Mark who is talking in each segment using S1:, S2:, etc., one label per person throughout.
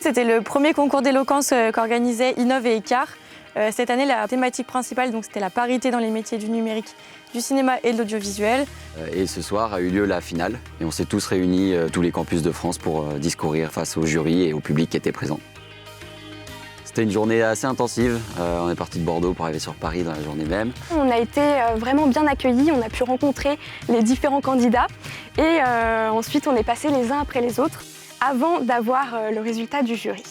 S1: C'était le premier concours d'éloquence qu'organisaient Innov et Écart. Cette année, la thématique principale, c'était la parité dans les métiers du numérique, du cinéma et de l'audiovisuel.
S2: Et ce soir a eu lieu la finale et on s'est tous réunis, tous les campus de France, pour discourir face au jury et au public qui était présent. C'était une journée assez intensive. On est parti de Bordeaux pour arriver sur Paris dans la journée même.
S3: On a été vraiment bien accueillis, on a pu rencontrer les différents candidats et ensuite on est passés les uns après les autres avant d'avoir le résultat du jury.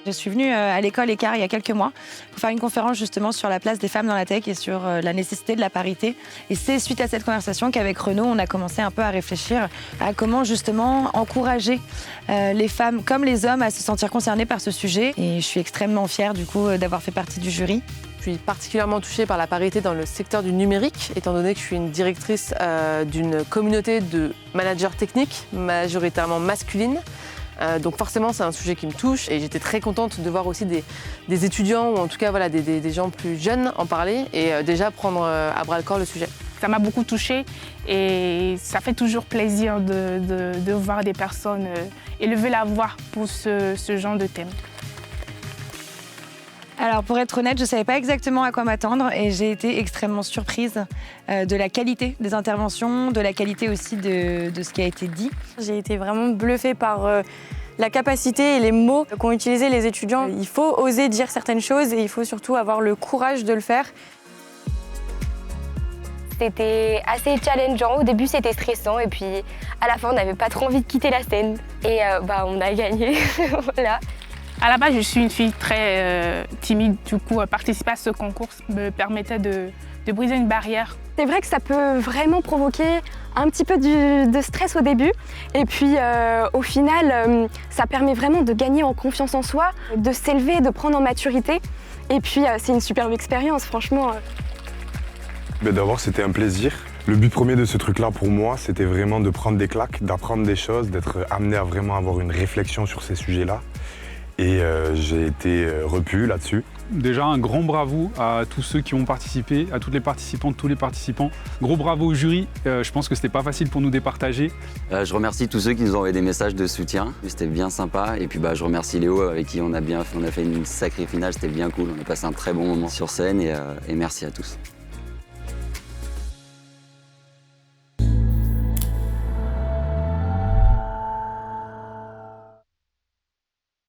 S4: Je suis venue à l'école Écart il y a quelques mois pour faire une conférence justement sur la place des femmes dans la tech et sur la nécessité de la parité. Et c'est suite à cette conversation qu'avec Renaud, on a commencé un peu à réfléchir à comment justement encourager les femmes comme les hommes à se sentir concernés par ce sujet. Et je suis extrêmement fière du coup d'avoir fait partie du jury.
S5: Je suis particulièrement touchée par la parité dans le secteur du numérique, étant donné que je suis une directrice d'une communauté de managers techniques, majoritairement masculines. Donc forcément, c'est un sujet qui me touche et j'étais très contente de voir aussi des étudiants ou en tout cas voilà, des gens plus jeunes en parler et déjà prendre à bras-le-corps le sujet.
S6: Ça m'a beaucoup touchée et ça fait toujours plaisir de voir des personnes élever la voix pour ce genre de thème.
S4: Alors pour être honnête, je ne savais pas exactement à quoi m'attendre et j'ai été extrêmement surprise de la qualité des interventions, de la qualité aussi de ce qui a été dit.
S1: J'ai été vraiment bluffée par la capacité et les mots qu'ont utilisés les étudiants. Il faut oser dire certaines choses et il faut surtout avoir le courage de le faire.
S3: C'était assez challengeant, au début c'était stressant et puis à la fin on n'avait pas trop envie de quitter la scène et on a gagné, voilà.
S6: À la base, je suis une fille très timide, du coup, participer à ce concours me permettait de briser une barrière.
S3: C'est vrai que ça peut vraiment provoquer un petit peu de stress au début et puis au final, ça permet vraiment de gagner en confiance en soi, de s'élever, de prendre en maturité et puis c'est une superbe expérience, franchement.
S7: D'abord, c'était un plaisir. Le but premier de ce truc-là pour moi, c'était vraiment de prendre des claques, d'apprendre des choses, d'être amené à vraiment avoir une réflexion sur ces sujets-là. Et j'ai été repu là-dessus.
S8: Déjà, un grand bravo à tous ceux qui ont participé, à toutes les participantes, tous les participants. Gros bravo au jury, je pense que c'était pas facile pour nous de départager.
S2: Je remercie tous ceux qui nous ont envoyé des messages de soutien, c'était bien sympa. Et puis je remercie Léo avec qui on a fait une sacrée finale, c'était bien cool. On a passé un très bon moment sur scène et merci à tous.